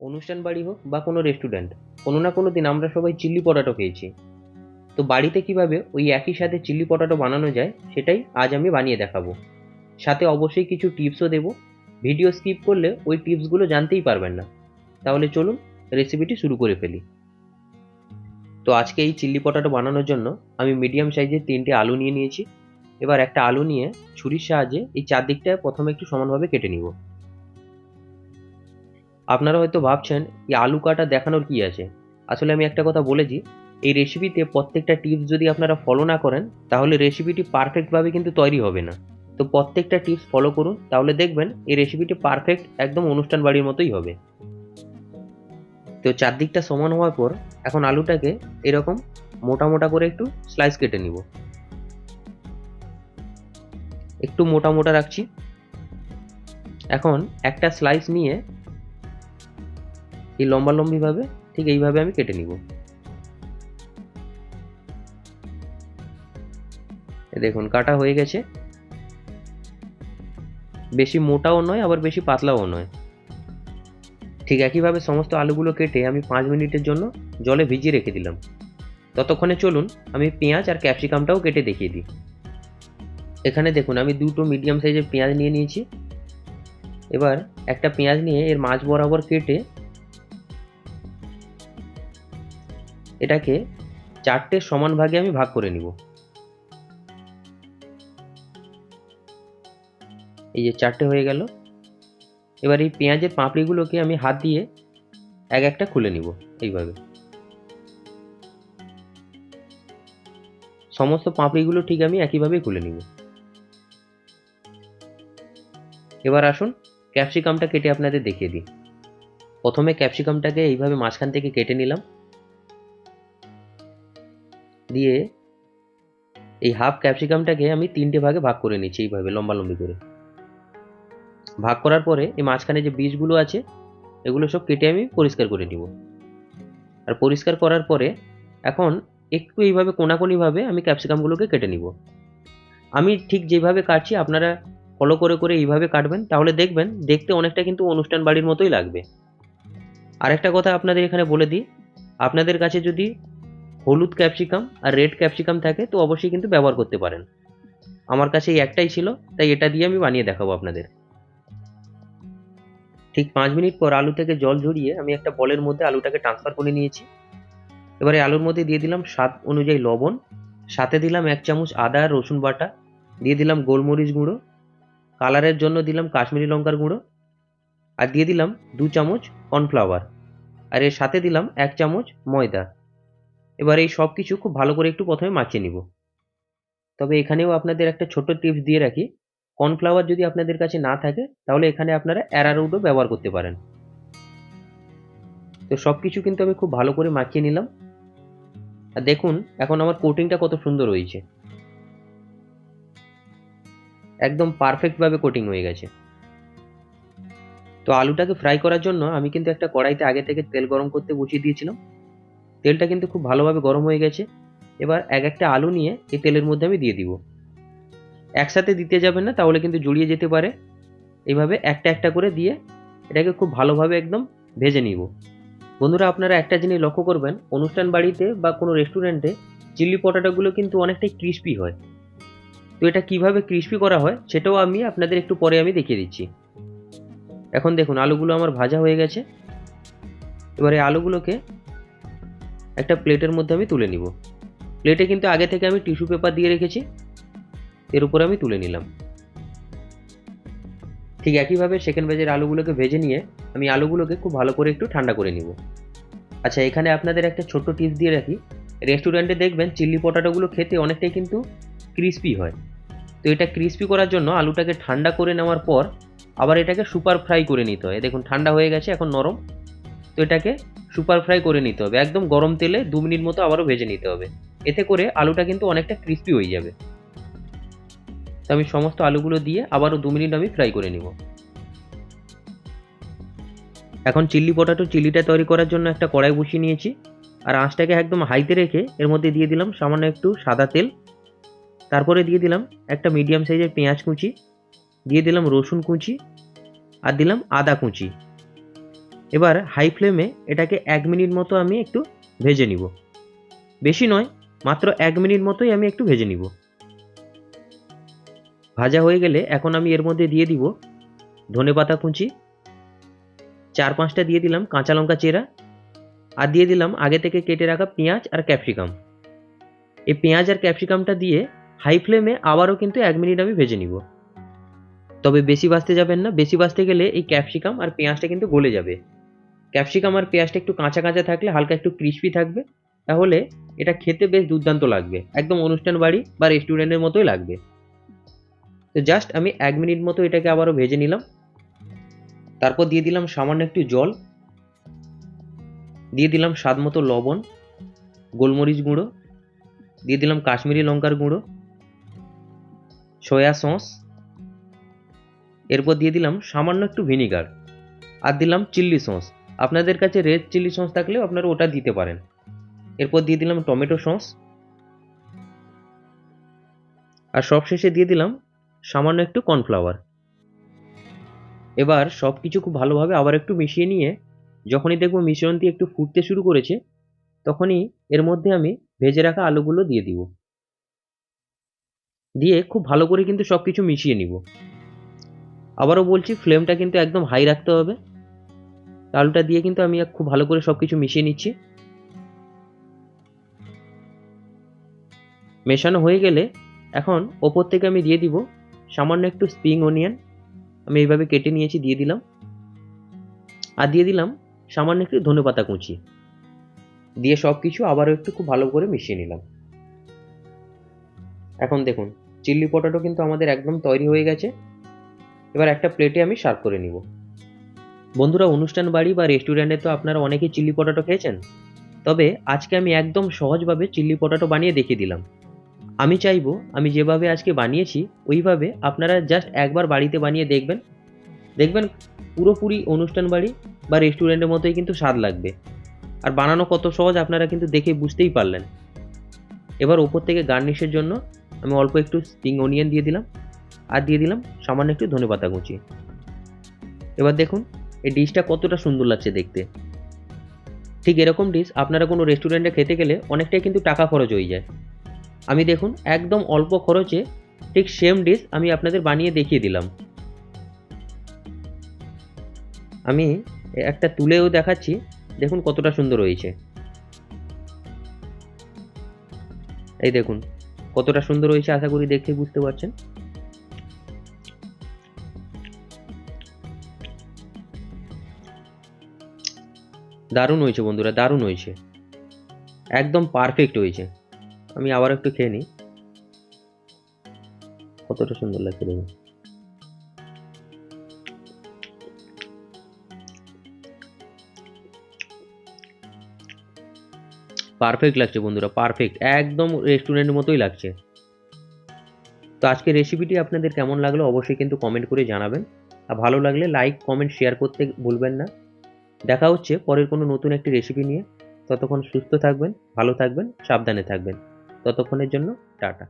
অনুষ্ঠান বাড়ি হোক বা কোনো রেস্টুরেন্ট, কোনো না কোনো দিন আমরা সবাই চিলি পটাটো খেয়েছি। তো বাড়িতে কিভাবে ওই একই সাথে চিলি পটাটো বানানো যায় সেটাই আজ আমি বানিয়ে দেখাবো। সাথে অবশ্যই কিছু টিপসও দেবো। ভিডিও স্কিপ করলে ওই টিপসগুলো জানতেই পারবেন না। তাহলে চলুন রেসিপিটি শুরু করে ফেলি। তো আজকে এই চিলি পটাটো বানানোর জন্য আমি মিডিয়াম সাইজের 3টে আলু নিয়ে নিয়েছি। এবার একটা আলু নিয়ে ছুরির সাহায্যে এই চারদিকটায় প্রথমে একটু সমানভাবে কেটে নিব। আপনারা হয়তো ভাবছেন এই আলু কাটা দেখানোর কি আছে। আসলে আমি একটা কথা বলে দিই, এই রেসিপিতে প্রত্যেকটা টিপস যদি আপনারা ফলো না করেন তাহলে রেসিপিটি পারফেক্টভাবে কিন্তু তৈরি হবে না। তো প্রত্যেকটা টিপস ফলো করুন, তাহলে দেখবেন এই রেসিপিটি পারফেক্ট একদম অনুষ্ঠান বাড়ির মতোই হবে। তো চারদিকটা সমান হওয়ার পর এখন আলুটাকে এরকম মোটা মোটা করে একটু স্লাইস কেটে নিব। একটু মোটা মোটা রাখছি। এখন একটা স্লাইস নিয়ে এই লম্বালম্বিভাবে ঠিক এইভাবে আমি কেটে নিব। দেখুন কাটা হয়ে গেছে। বেশি মোটাও নয় আবার বেশি পাতলাও নয়। ঠিক একইভাবে সমস্ত আলুগুলো কেটে আমি 5 মিনিটের জন্য জলে ভিজিয়ে রেখে দিলাম। ততক্ষণে চলুন আমি পেঁয়াজ আর ক্যাপসিকামটাও কেটে দেখিয়ে দিই। এখানে দেখুন আমি দুটো মিডিয়াম সাইজের পেঁয়াজ নিয়ে নিয়েছি। এবার একটা পেঁয়াজ নিয়ে এর মাঝ বরাবর কেটে এটাকে 4টে সমান ভাগে আমি ভাগ করে নিব। এই যে 4টে হয়ে গেল। এবার এই পেঁয়াজের পাপড়িগুলোকে আমি হাত দিয়ে এক একটা খুলে নিব এইভাবে। সমস্ত পাপড়িগুলো ঠিক আমি একইভাবেই খুলে নিব। এবার আসুন ক্যাপসিকামটা কেটে আপনাদের দেখিয়ে দিই। প্রথমে ক্যাপসিকামটাকে এইভাবে মাঝখান থেকে কেটে নিলাম। দিয়ে এই হাফ ক্যাপসিকামটাকে আমি 3টে ভাগে ভাগ করে নিচ্ছি এইভাবে লম্বালম্বি করে। ভাগ করার পরে এই মাঝখানে যে বীজগুলো আছে এগুলো সব কেটে আমি পরিষ্কার করে নিব। আর পরিষ্কার করার পরে এখন একটু এইভাবে কোনাকুনিভাবে আমি ক্যাপসিকামগুলোকে কেটে নিব। আমি ঠিক যেভাবে কাটছি আপনারা ফলো করে করে এইভাবে কাটবেন, তাহলে দেখবেন দেখতে অনেকটা কিন্তু অনুষ্ঠান বাড়ির মতোই লাগবে। আরেকটা কথা আপনাদের এখানে বলে দিই, আপনাদের কাছে যদি হলুদ ক্যাপসিকাম আর রেড ক্যাপসিকাম থাকে তো অবশ্যই কিন্তু ব্যবহার করতে পারেন। আমার কাছে এই একটাই ছিল, তাই এটা দিয়ে আমি বানিয়ে দেখাবো আপনাদের। ঠিক 5 মিনিট পর আলু থেকে জল ঝরিয়ে আমি একটা বলের মধ্যে আলুটাকে ট্রান্সফার করে নিয়েছি। এবারে আলুর মধ্যে দিয়ে দিলাম স্বাদ অনুযায়ী লবণ, সাথে দিলাম 1 চামচ আদা আর রসুন বাটা, দিয়ে দিলাম গোলমরিচ গুঁড়ো, কালারের জন্য দিলাম কাশ্মীরি লঙ্কার গুঁড়ো, আর দিয়ে দিলাম 2 চামচ কর্নফ্লাওয়ার, আর এর সাথে দিলাম 1 চামচ ময়দা। এবার এই সব কিছু খুব ভালো করে একটু প্রথমে মাখিয়ে নিব। তবে এখানেও আপনাদের একটা ছোট্ট টিপস দিয়ে রাখি, কর্নফ্লাওয়ার যদি আপনাদের কাছে না থাকে তাহলে এখানে আপনারা অ্যারারুটও ব্যবহার করতে পারেন। তো সব কিছু কিন্তু আমি খুব ভালো করে মাখিয়ে নিলাম। আর দেখুন এখন আমার কোটিংটা কত সুন্দর হয়েছে, একদম পারফেক্টভাবে কোটিং হয়ে গেছে। তো আলুটাকে ফ্রাই করার জন্য আমি কিন্তু একটা কড়াইতে আগে থেকে তেল গরম করতে বসিয়ে দিয়েছিলাম। তেলটা কিন্তু খুব ভালোভাবে গরম হয়ে গেছে। এবার এক একটা আলু নিয়ে এই তেলের মধ্যে আমি দিয়ে দিব। একসাথে দিতে যাবেন না, তাহলে কিন্তু জড়িয়ে যেতে পারে। এইভাবে একটা একটা করে দিয়ে এটাকে খুব ভালোভাবে একদম ভেজে নিব। বন্ধুরা আপনারা একটা জিনিস লক্ষ্য করবেন, অনুষ্ঠান বাড়িতে বা কোনো রেস্টুরেন্টে চিলি পটাটোগুলো কিন্তু অনেকটাই ক্রিস্পি হয়। তো এটা কিভাবে ক্রিস্পি করা হয় সেটাও আমি আপনাদের একটু পরে আমি দেখিয়ে দিচ্ছি। এখন দেখুন আলুগুলো আমার ভাজা হয়ে গেছে। এবারে আলুগুলোকে একটা প্লেটের মধ্যে আমি তুলে নিব। প্লেটে কিন্তু আগে থেকে আমি টিস্যু পেপার দিয়ে রেখেছি, এর উপরে আমি তুলে নিলাম। ঠিক একইভাবে সেকেন্ড ব্যাচের আলুগুলোকে ভেজে নিয়ে আমি আলুগুলোকে খুব ভালো করে একটু ঠান্ডা করে নিব। আচ্ছা এখানে আপনাদের একটা ছোট্ট টিপস দিয়ে রাখি, রেস্টুরেন্টে দেখবেন চিলি পটাটোগুলো খেতে অনেকটাই কিন্তু ক্রিস্পি হয়। তো এটা ক্রিস্পি করার জন্য আলুটাকে ঠান্ডা করে নেওয়ার পর আবার এটাকে সুপার ফ্রাই করে নিতে হয়। দেখুন ঠান্ডা হয়ে গেছে এখন নরম। তো এটাকে সুপার ফ্রাই করে নিতে হবে, একদম গরম তেলে 2 মিনিট মতো আবারও ভেজে নিতে হবে। এতে করে আলুটা কিন্তু অনেকটা ক্রিস্পি হয়ে যাবে। তো আমি সমস্ত আলুগুলো দিয়ে আবারও 2 মিনিট আমি ফ্রাই করে নিব। এখন চিলি পটাটো চিলিটা তৈরি করার জন্য একটা কড়াই বসিয়ে নিয়েছি। আর আঁচটাকে একদম হাইতে রেখে এর মধ্যে দিয়ে দিলাম সামান্য একটু সাদা তেল। তারপরে দিয়ে দিলাম একটা মিডিয়াম সাইজের পেঁয়াজ কুচি, দিয়ে দিলাম রসুন কুচি, আর দিলাম আদা কুচি। এবার হাই ফ্লেমে এটাকে 1 মিনিট মতো আমি একটু ভেজে নিব। বেশি নয়, মাত্র 1 মিনিট মতোই আমি একটু ভেজে নিব। ভাজা হয়ে গেলে এখন আমি এর মধ্যে দিয়ে দিব ধনেপাতা কুচি, 4-5টা দিয়ে দিলাম কাঁচা লঙ্কা চেরা, আর দিয়ে দিলাম আগে থেকে কেটে রাখা পেঁয়াজ আর ক্যাপসিকাম। এই পেঁয়াজ আর ক্যাপসিকামটা দিয়ে হাই ফ্লেমে আবারও কিন্তু 1 মিনিট আমি ভেজে নিব। তবে বেশি ভাজতে যাবেন না, বেশি ভাজতে গেলে এই ক্যাপসিকাম আর পেঁয়াজটা কিন্তু গলে যাবে। ক্যাপসিকাম আর পেঁয়াজটা একটু কাঁচা কাঁচা থাকলে, হালকা একটু ক্রিস্পি থাকবে, তাহলে এটা খেতে বেশ দুর্দান্ত লাগবে, একদম অনুষ্ঠান বাড়ি বা রেস্টুরেন্টের মতোই লাগবে। তো জাস্ট আমি 1 মিনিট মতো এটাকে আবারও ভেজে নিলাম। তারপর দিয়ে দিলাম সামান্য একটু জল, দিয়ে দিলাম স্বাদ মতো লবণ, গোলমরিচ গুঁড়ো, দিয়ে দিলাম কাশ্মীরি লঙ্কার গুঁড়ো, সয়া সস, এরপর দিয়ে দিলাম সামান্য একটু ভিনিগার, আর দিলাম চিল্লি সস। আপনাদের কাছে রেড চিলি সস থাকলেও আপনারা ওটা দিতে পারেন। এরপর দিয়ে দিলাম টমেটো সস, আর সবশেষে দিয়ে দিলাম সামান্য একটু কর্নফ্লাওয়ার। এবার সব কিছু খুব ভালোভাবে আবার একটু মিশিয়ে নিয়ে যখনই দেখবো মিশ্রণটি একটু ফুটতে শুরু করেছে, তখনই এর মধ্যে আমি ভেজে রাখা আলুগুলো দিয়ে দিব। দিয়ে খুব ভালো করে কিন্তু সব কিছু মিশিয়ে নিব। আবারও বলছি, ফ্লেমটা কিন্তু একদম হাই রাখতে হবে। আলুটা দিয়ে কিন্তু আমি খুব ভালো করে সব কিছু মিশিয়ে নিচ্ছি। মেশানো হয়ে গেলে এখন ওপর থেকে আমি দিয়ে দিব সামান্য একটু স্প্রিং অনিয়ন, আমি এইভাবে কেটে নিয়েছি, দিয়ে দিলাম। আর দিয়ে দিলাম সামান্য একটু ধনেপাতা কুচি, দিয়ে সব কিছু আবারও একটু খুব ভালো করে মিশিয়ে নিলাম। এখন দেখুন চিলি পটাটো কিন্তু আমাদের একদম তৈরি হয়ে গেছে। এবার একটা প্লেটে আমি সার্ভ করে নিব। বন্ধুরা, অনুষ্ঠান বাড়ি বা রেস্টুরেন্টে তো আপনারা অনেকেই চিলি পটাটো খেয়েছেন, তবে আজকে আমি একদম সহজভাবে চিলি পটাটো বানিয়ে দেখিয়ে দিলাম। আমি চাইবো আমি যেভাবে আজকে বানিয়েছি ওইভাবে আপনারা জাস্ট একবার বাড়িতে বানিয়ে দেখবেন, দেখবেন পুরোপুরি অনুষ্ঠান বাড়ি বা রেস্টুরেন্টের মতোই কিন্তু স্বাদ লাগবে। আর বানানো কত সহজ আপনারা কিন্তু দেখে বুঝতেই পারলেন। এবার ওপর থেকে গার্নিশের জন্য আমি অল্প একটু স্প্রিং অনিয়ন দিয়ে দিলাম, আর দিয়ে দিলাম সামান্য একটু ধনেপাতা কুচি। এবার দেখুন এই ডিশটা কতটা সুন্দর লাগছে দেখতে। ঠিক এরকম ডিশ আপনারা কোনো রেস্টুরেন্টে খেতে গেলে অনেকটাই কিন্তু টাকা খরচ হয়ে যায়। আমি দেখুন একদম অল্প খরচে ঠিক সেম ডিশ আমি আপনাদের বানিয়ে দেখিয়ে দিলাম। আমি একটা তুলেও দেখাচ্ছি, দেখুন কতটা সুন্দর হয়েছে। এই দেখুন কতটা সুন্দর হয়েছে, আশা করি দেখে বুঝতে পারছেন। দারুণ হয়েছে বন্ধুরা, দারুণ হয়েছে, একদম পারফেক্ট হয়েছে। আমি আবার একটু খেয়ে নিই, কতটা সুন্দর লাগছে দেখুন। পারফেক্ট লাগছে বন্ধুরা, পারফেক্ট, একদম রেস্টুরেন্টের মতোই লাগছে। তো আজকের রেসিপিটি আপনাদের কেমন লাগলো অবশ্যই কিন্তু কমেন্ট করে জানাবেন। আর ভালো লাগলে লাইক কমেন্ট শেয়ার করতে ভুলবেন না। দেখা হচ্ছে পরের কোনো নতুন একটি রেসিপি নিয়ে। ততক্ষণ সুস্থ থাকবেন, ভালো থাকবেন, সাবধানে থাকবেন। ততক্ষণের জন্য টাটা।